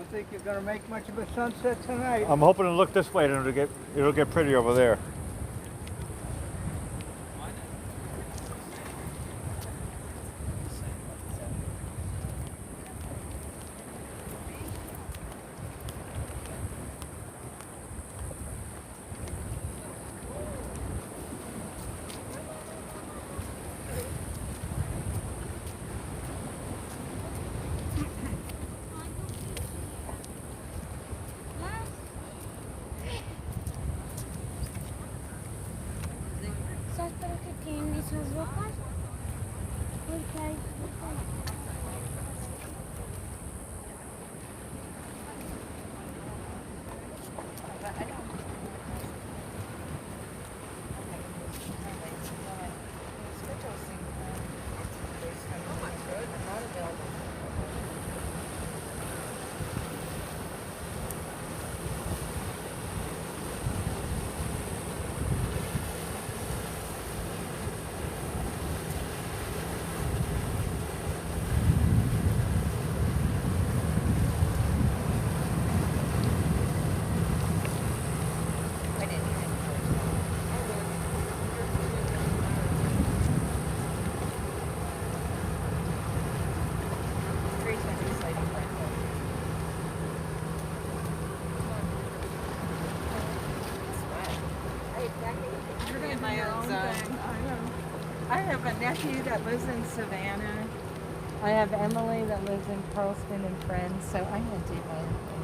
don't think you're going to make much of a sunset tonight. I'm hoping to look this way, and it'll get pretty over there. Só espero que queime suas roupas. Porque aí You're going to do your own thing. I have a nephew that lives in Savannah. I have Emily that lives in Charleston and friends, so I'm going to do my own thing.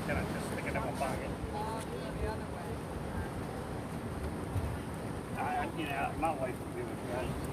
Can I just stick it in my pocket? My wife will be with me.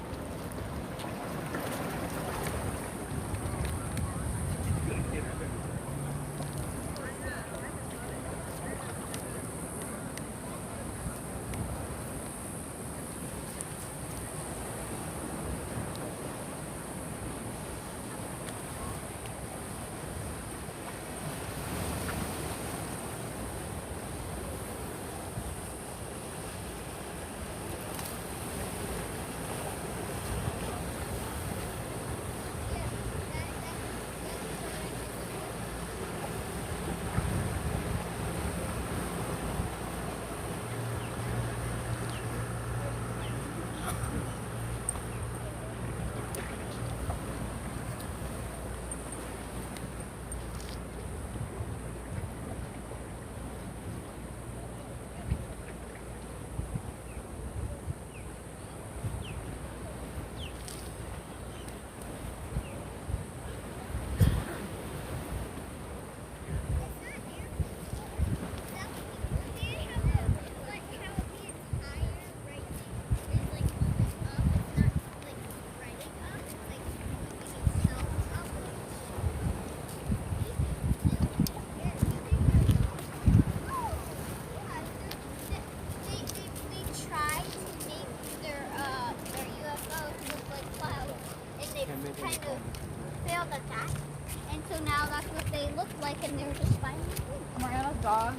kind of failed at that. And so now that's what they look like, and they're just finding food. Am I on a dog?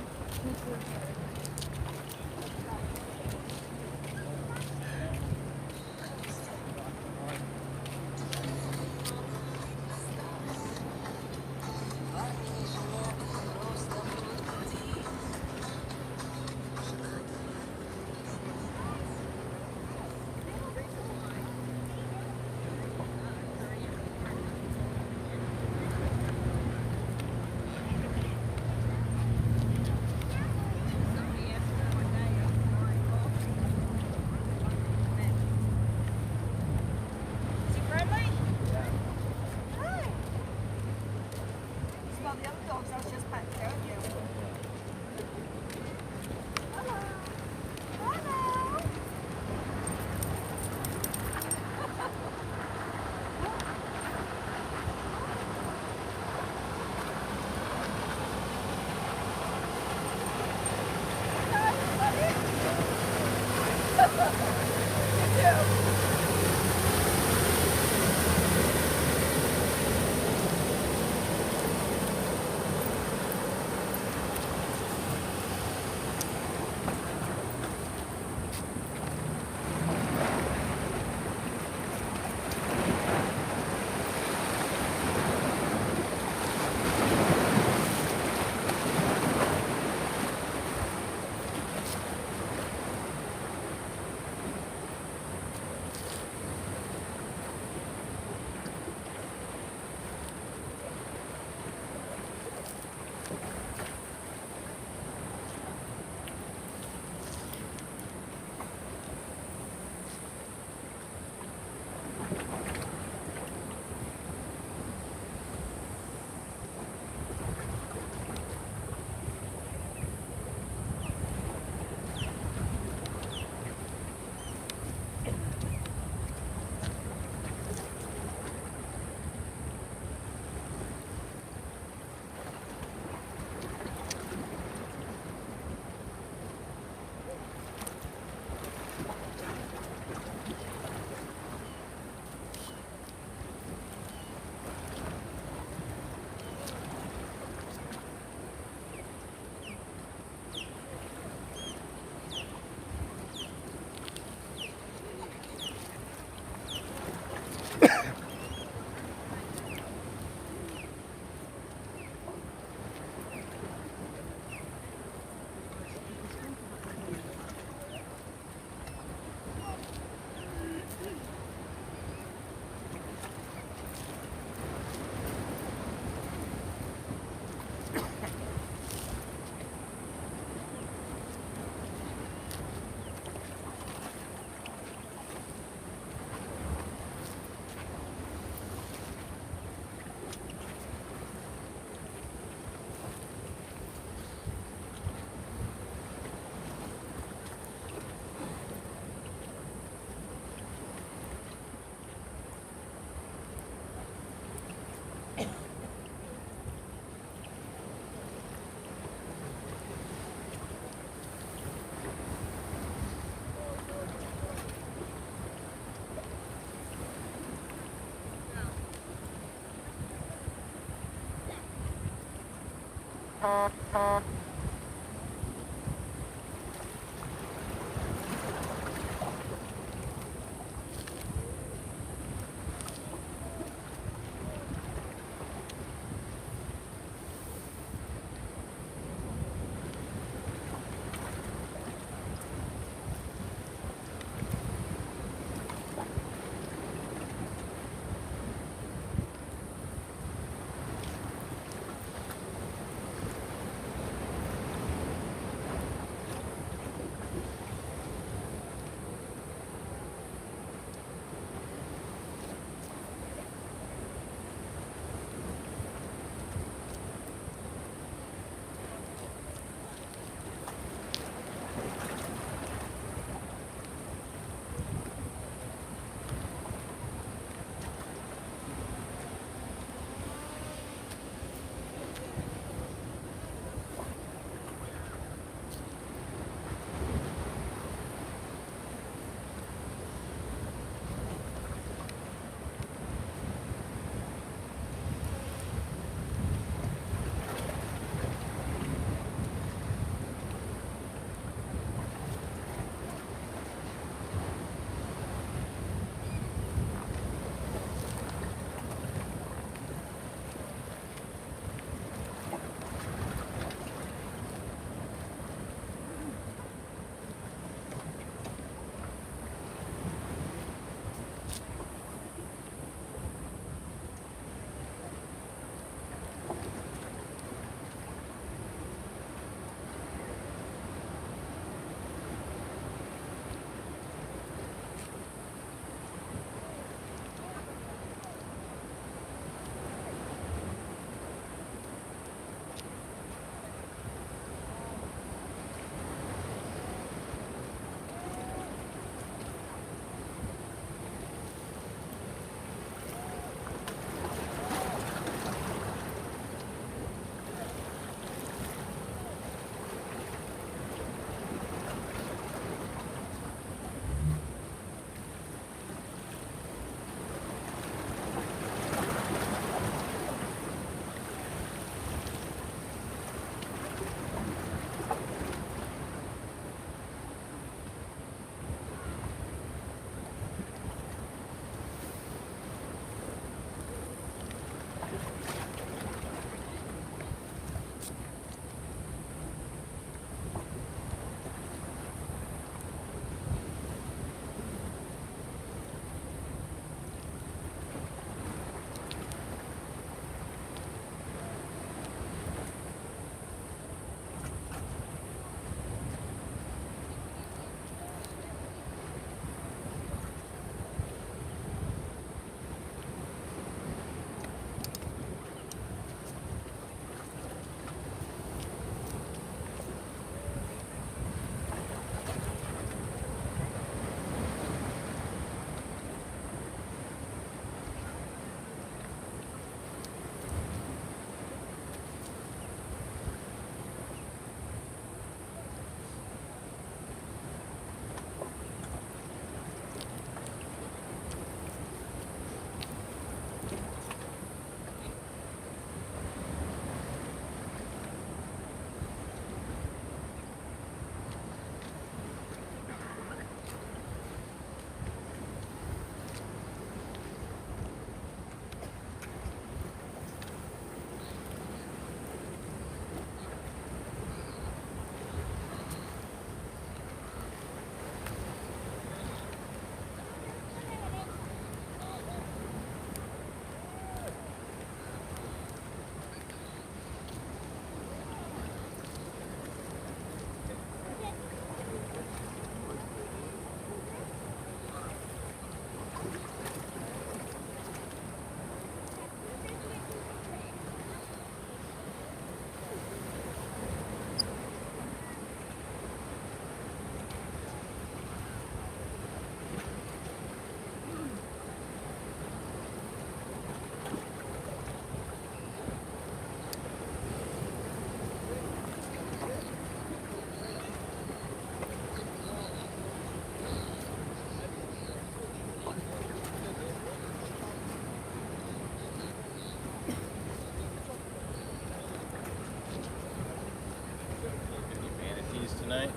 tonight?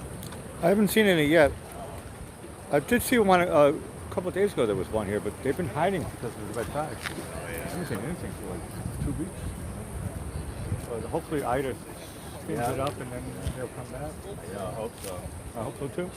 I haven't seen any yet. I did see one a couple of days ago. There was one here, but they've been hiding because of the red tide. I haven't seen anything for like 2 weeks. But hopefully Ida cleans it up and then they'll come back. Yeah, I hope so. I hope so too.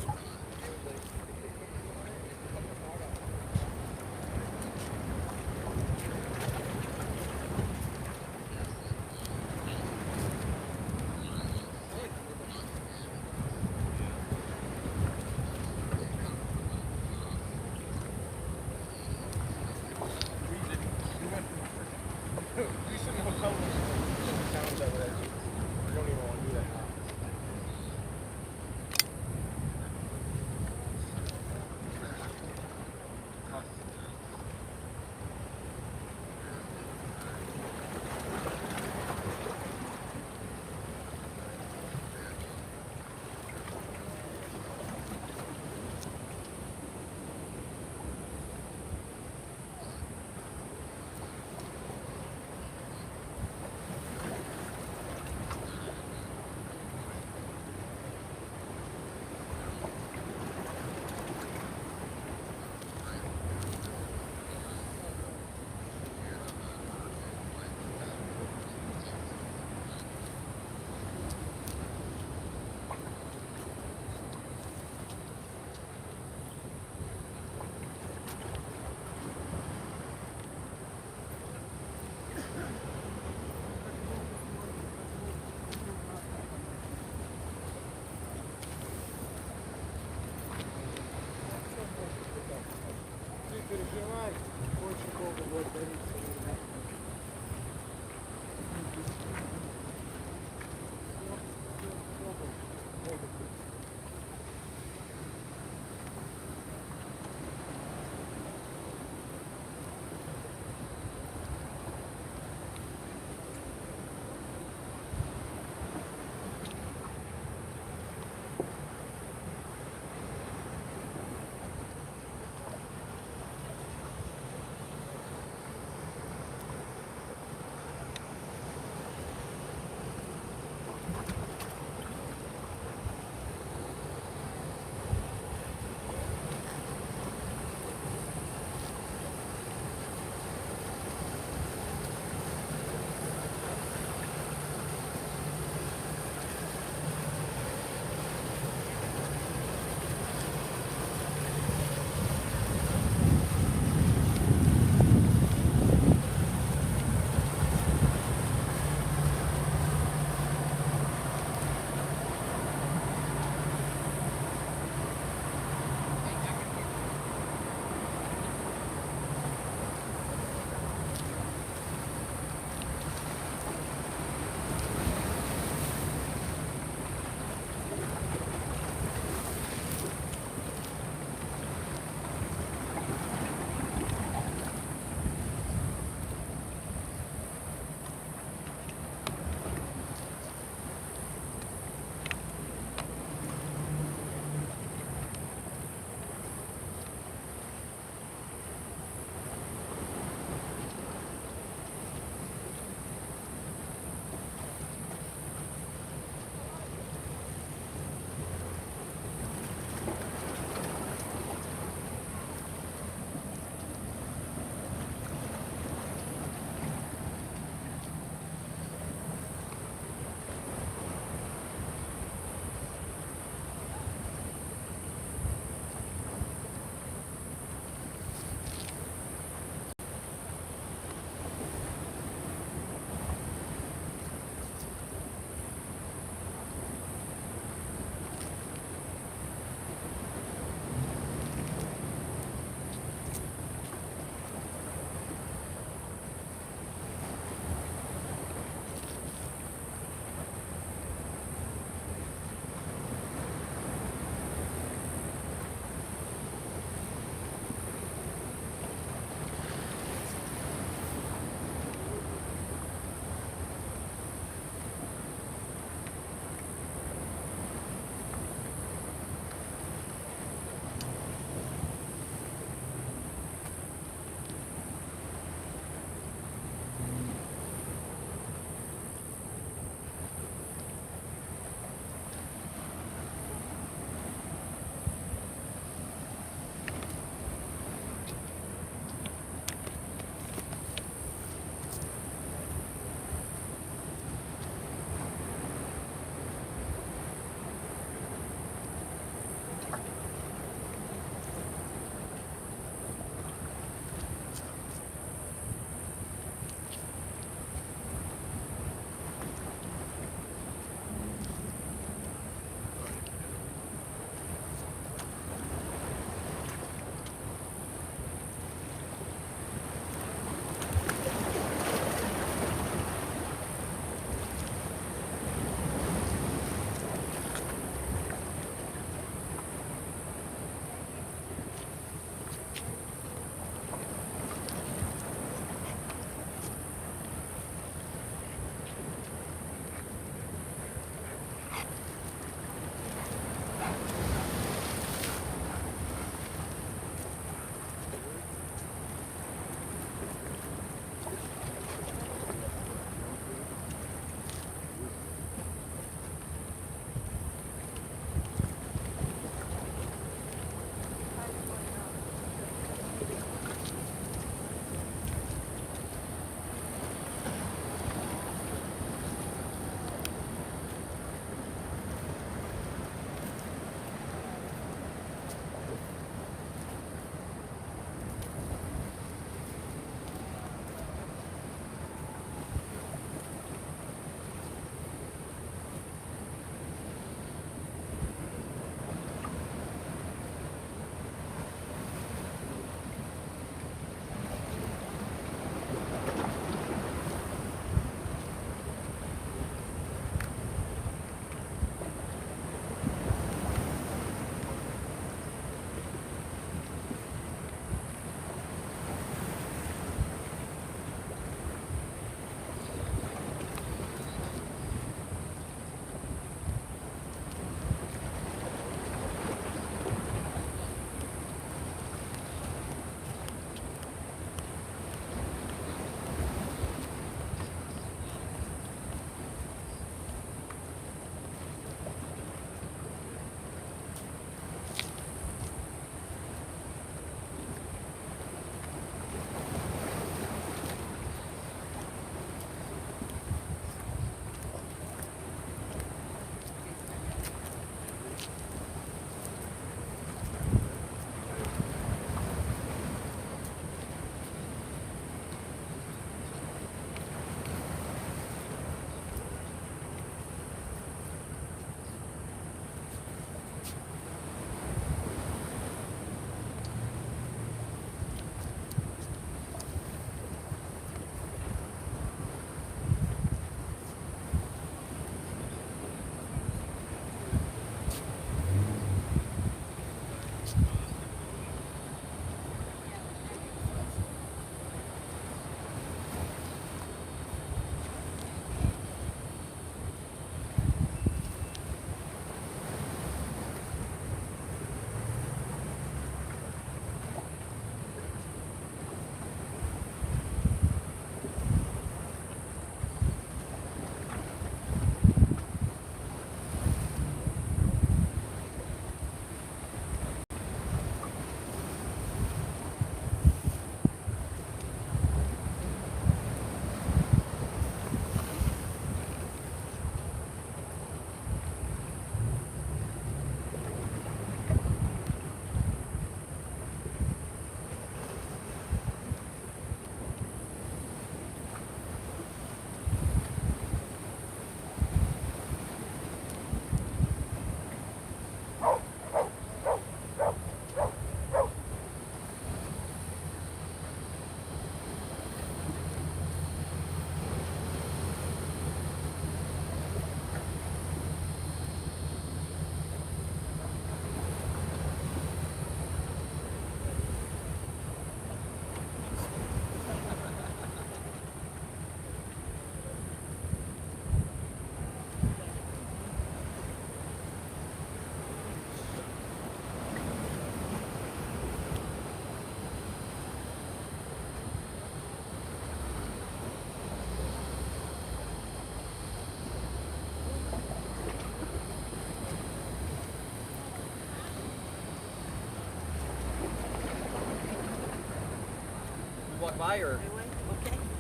by or?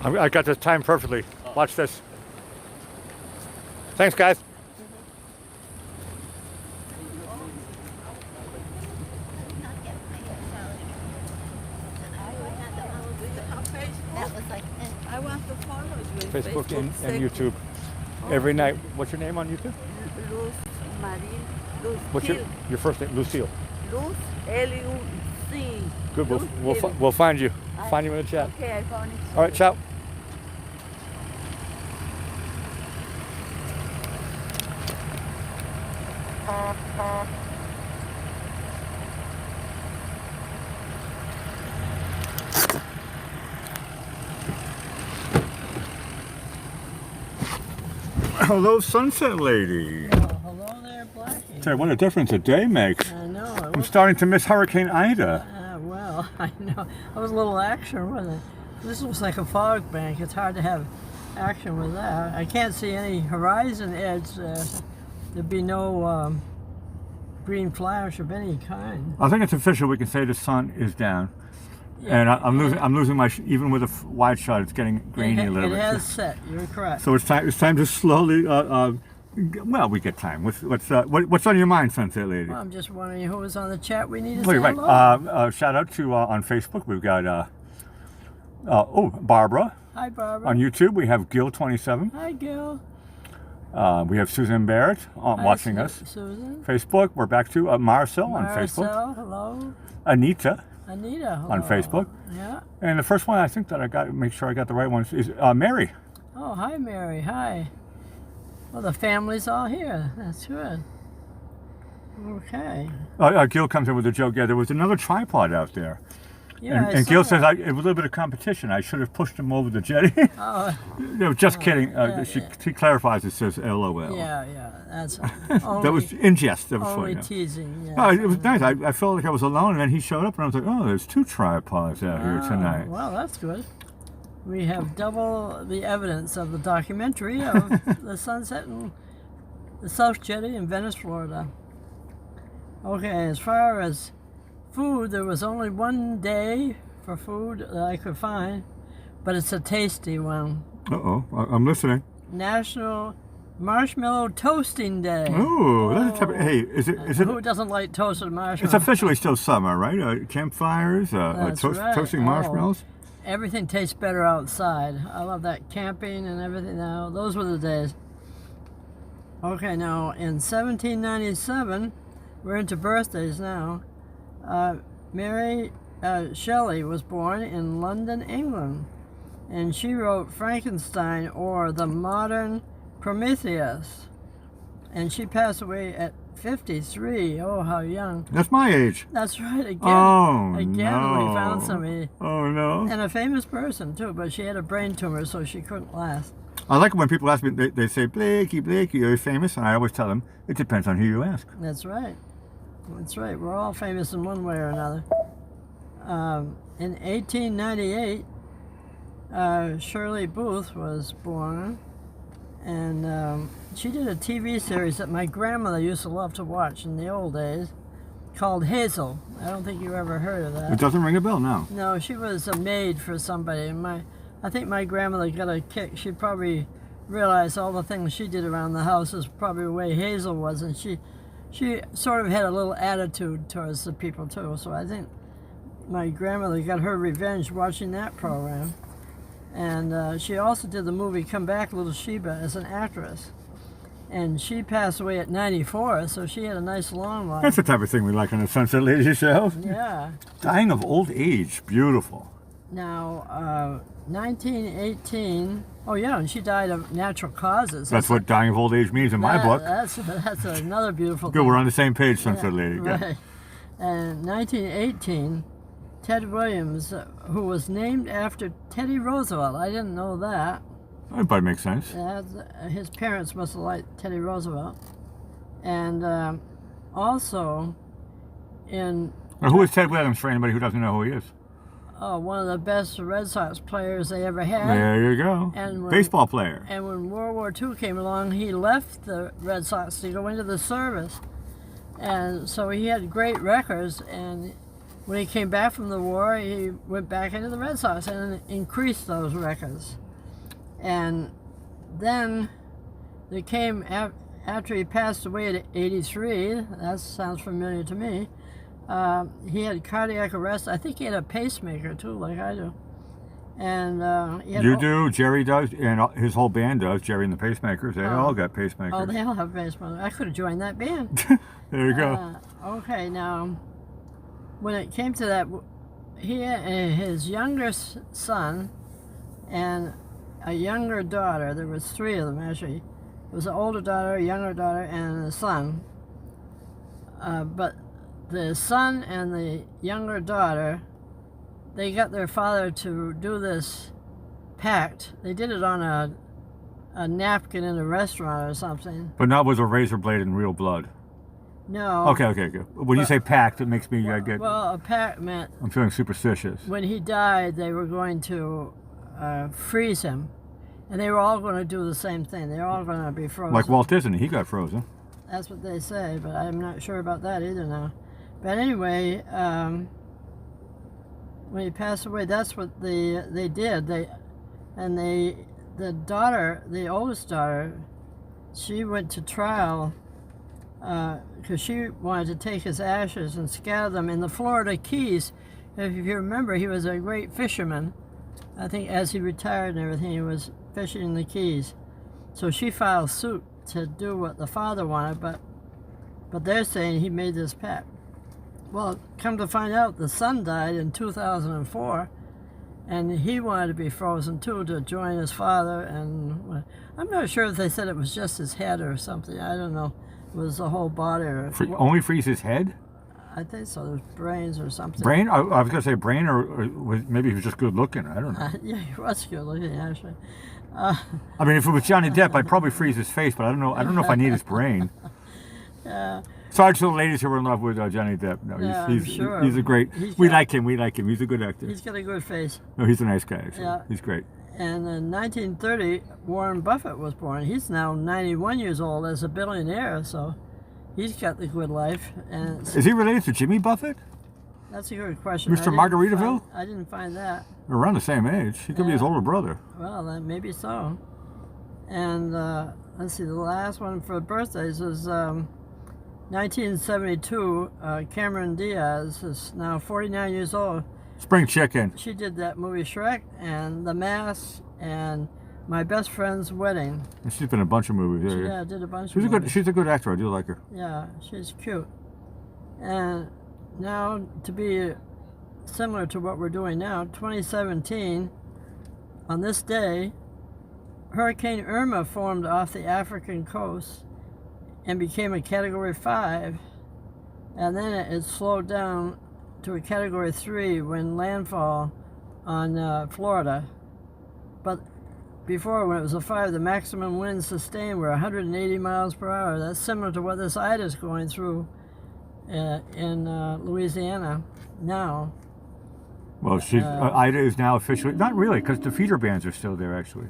I got this timed perfectly. Watch this. Thanks, guys. That was like I want to follow you in Facebook and Thank YouTube. Every night. What's your name on YouTube? Luz Marie, Luz What's your first name? Lucille. Luz, L-U-C. Good. Luz, We'll find you. Find you in the chat. Okay, I found it. All right, ciao. Hello, Sunset Lady. Oh, hello there, Blackie. Tell you what a difference a day makes. I know. I'm starting to miss Hurricane Ida. Well, I know. That was a little action, wasn't it? This looks like a fog bank. It's hard to have action with that. I can't see any horizon edge. There'd be no green flash of any kind. I think it's official. We can say the sun is down, and I'm losing my even with a wide shot. It's getting grainy a little It bit. has set. You're correct. So it's time to slowly. Well, we get time. What's on your mind, Sunset Lady? Well, I'm just wondering who was on the chat. We need to Well, say you're right. hello. Shout out to on Facebook. We've got Barbara. Hi, Barbara. On YouTube, we have Gil27. Hi, Gil. We have Susan Barrett Hi, watching us. Susan. Facebook, we're back to Marcel on Facebook. Marcel, hello. Anita Anita, hello. on Facebook. Yeah. And the first one I think that I got, make sure I got the right one, is Mary. Oh, hi, Mary. Hi. Well, the family's all here. That's good. Okay. Gil comes in with a joke. Yeah, there was another tripod out there. Yeah, And Gil says, it was a little bit of competition. I should have pushed him over the jetty. Oh, No, just kidding. yeah, She clarifies it says LOL. yeah. That's only, That was in jest. That was only funny. teasing. Yeah. Oh, it was nice. I felt like I was alone, and then he showed up, and I was like, oh, there's two tripods out here tonight. Well, that's good. We have double the evidence of the documentary of the sunset in the South Jetty in Venice, Florida. Okay, as far as food, there was only one day for food that I could find, but it's a tasty one. Uh-oh, I'm listening. National Marshmallow Toasting Day. Oh, that's a type of, hey, is it? Who doesn't like toasted marshmallows? It's officially still summer, right? Campfires, That's right. toasting marshmallows. Everything tastes better outside. I love that camping and everything now. Those were the days. Okay, now in 1797, we're into birthdays now. Mary Shelley was born in London, England, and she wrote Frankenstein or the Modern Prometheus. And she passed away at 53. Oh, how young. That's my age. That's right, again. Oh, Again, no. we found somebody. Oh, no. And a famous person, too, but she had a brain tumor, so she couldn't last. I like it when people ask me, they say, Blakey, you're famous, and I always tell them, it depends on who you ask. That's right. That's right. We're all famous in one way or another. In 1898, Shirley Booth was born, and she did a TV series that my grandmother used to love to watch in the old days called Hazel. I don't think you ever heard of that. It doesn't ring a bell now. No, she was a maid for somebody. And I think my grandmother got a kick. She probably realized all the things she did around the house is probably the way Hazel was, and she sort of had a little attitude towards the people too. So I think my grandmother got her revenge watching that program. And she also did the movie Come Back, Little Sheba as an actress. And she passed away at 94, so she had a nice long life. That's the type of thing we like on the Sunset Lady Show. Yeah. Dying of old age. Beautiful. Now, 1918. Oh yeah, and she died of natural causes. That's what dying of old age means in my book. That's another beautiful Good, thing. we're on the same page, Sunset Lady. Good. Right. And 1918, Ted Williams, who was named after Teddy Roosevelt. I didn't know that. That probably makes sense. His parents must have liked Teddy Roosevelt. And also, Now, who is Ted Williams for anybody who doesn't know who he is? one of the best Red Sox players they ever had. There you go. And Baseball player. And when World War II came along, he left the Red Sox to go into the service. And so he had great records, and when he came back from the war, he went back into the Red Sox and increased those records. And then there came, after he passed away at 83, that sounds familiar to me, he had cardiac arrest. I think he had a pacemaker too, like I do. And he had You do, Jerry does, and his whole band does. Jerry and the Pacemakers, they all got pacemakers. Oh, they all have pacemakers. I could have joined that band. There you go. Okay, now, when it came to that, he and his youngest son and a younger daughter, there was 3 of them actually. It was an older daughter, a younger daughter, and a son. But the son and the younger daughter, they got their father to do this pact. They did it on a napkin in a restaurant or something. But not with a razor blade and real blood. No. Okay, good. When you say pact, it makes me get... Well, a pact meant I'm feeling superstitious. when he died, they were going to freeze him. And they were all going to do the same thing. They were all going to be frozen. Like Walt Disney, he got frozen. That's what they say, but I'm not sure about that either now. But anyway, when he passed away, that's what they did. The daughter, the oldest daughter, she went to trial because she wanted to take his ashes and scatter them in the Florida Keys. If you remember, he was a great fisherman. I think as he retired and everything, he was fishing in the Keys. So she filed suit to do what the father wanted, but they're saying he made this pact. Well, come to find out, the son died in 2004, and he wanted to be frozen too to join his father. And I'm not sure if they said it was just his head or something. I don't know. It was the whole body. Only freeze his head? I think so. There's brains or something. Brain? I was going to say brain, or maybe he was just good looking. I don't know. Yeah, he was good looking, actually. I mean, if it was Johnny Depp, I'd probably freeze his face, but I don't know if I need his brain. Yeah. Sorry to the ladies who are in love with Johnny Depp. No, Yeah, he's sure. he's a great. We like him. He's a good actor. He's got a good face. No, he's a nice guy. Actually. Yeah. He's great. And in 1930, Warren Buffett was born. He's now 91 years old as a billionaire, so he's got the good life. And Is he related to Jimmy Buffett? that's a good question. Mr. Margaritaville? I didn't find that. They're around the same age. He could be his older brother. Well, then maybe so. And let's see, the last one for birthdays is 1972. Cameron Diaz is now 49 years old. Spring Chicken. She did that movie Shrek and The Mask and My Best Friend's Wedding. And she's been in a bunch of movies. Yeah, did a bunch of movies. She's a good actor. I do like her. Yeah, she's cute. And now, to be similar to what we're doing now, 2017, on this day, Hurricane Irma formed off the African coast and became a Category 5, and then it slowed down to a Category 3 when landfall on Florida. But before, when it was a 5, the maximum winds sustained were 180 miles per hour. That's similar to what this Ida's going through in Louisiana now. Well, Ida is now officially, not really, because the feeder bands are still there, actually.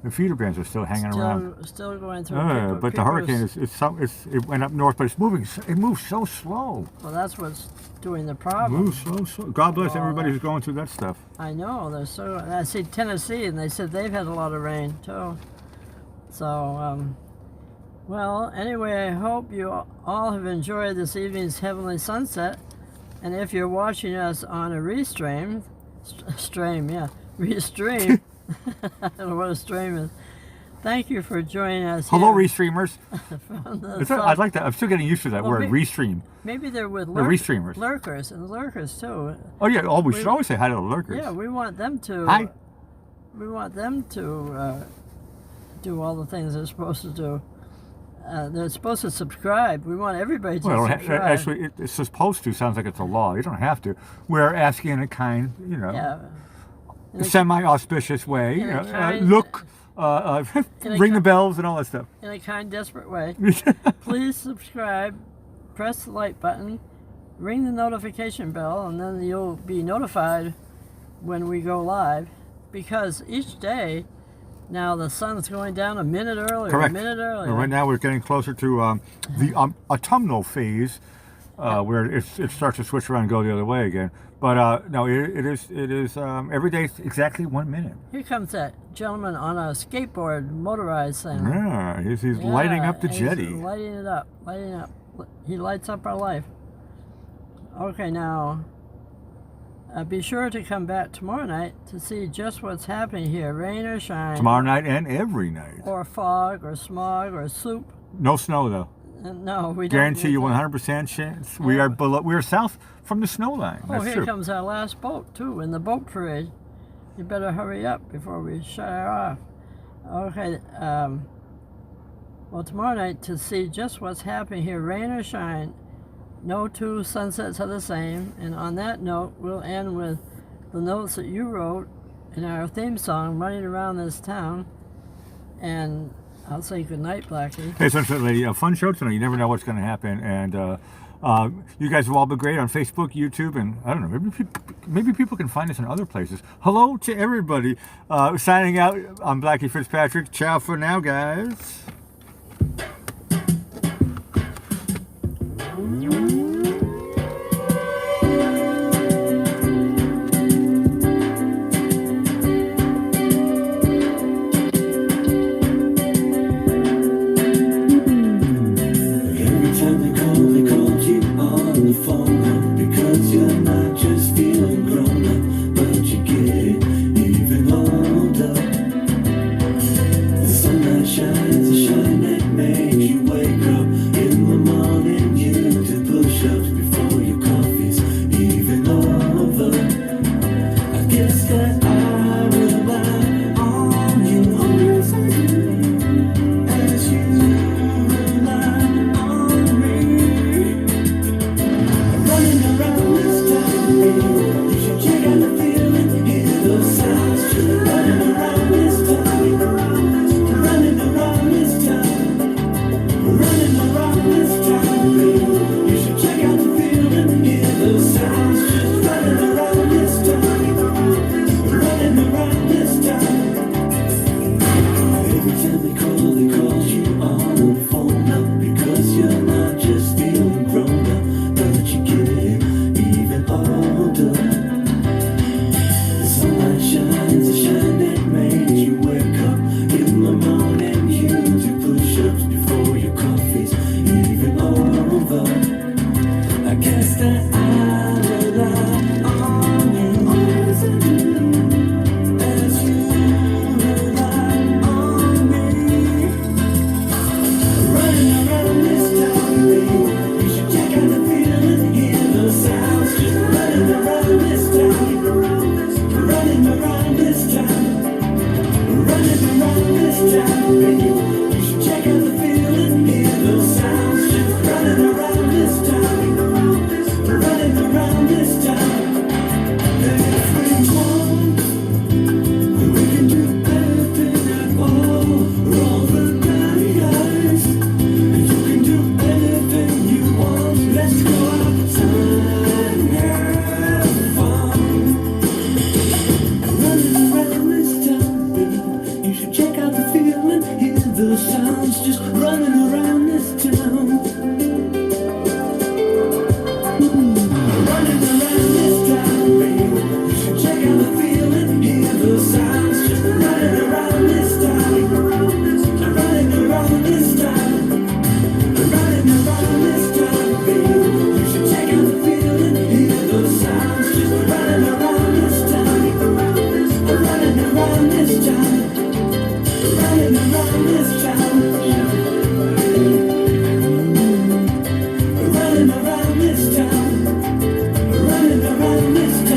The feeder bands are still hanging around. Still going through. But the hurricane it went up north, but it moves so slow. Well, that's what's doing the problem. Moves so slow. God bless everybody who's going through that stuff. I know. I see Tennessee, and they said they've had a lot of rain too. So, well, anyway, I hope you all have enjoyed this evening's Heavenly Sunset. And if you're watching us on a restream, restream. I don't know what a stream is. Thank you for joining us. Hello, restreamers. I'd like that. I'm still getting used to that word, restream. Maybe they're with restreamers. Lurkers too. Oh yeah. Oh, we should always say hi to the lurkers. Yeah, we want them to. Hi. We want them to do all the things they're supposed to do. They're supposed to subscribe. We want everybody to subscribe. Actually, it's supposed to. Sounds like it's a law. You don't have to. We're asking in a kind, semi-auspicious way. Look, ring the bells and all that stuff. In a kind, desperate way. Please subscribe, press the like button, ring the notification bell, and then you'll be notified when we go live. Because each day, now the sun's going down a minute earlier. Correct. A minute earlier. Right now we're getting closer to the autumnal phase. where it starts to switch around and go the other way again. But no, it is every day exactly 1 minute. Here comes that gentleman on a skateboard, motorized thing. Yeah, he's lighting up the he's jetty. Lighting it up, lighting up. He lights up our life. Okay, now be sure to come back tomorrow night to see just what's happening here, rain or shine. Tomorrow night and every night. Or fog, or smog, or soup. No snow though. No, we don't. Guarantee you 100% chance. We are below. We are south from the snow line. Oh, That's here true. comes our last boat too in the boat parade. You better hurry up before we shut her off. Okay. Well, tomorrow night to see just what's happening here, rain or shine. No two sunsets are the same. And on that note, we'll end with the notes that you wrote in our theme song, Running Around This Town. And I'll say goodnight, Blackie. Hey, so it's a fun show tonight. You never know what's going to happen. And you guys have all been great on Facebook, YouTube, and I don't know, maybe people can find us in other places. Hello to everybody. Signing out, I'm Blackie Fitzpatrick. Ciao for now, guys. Running around this town, running around this town.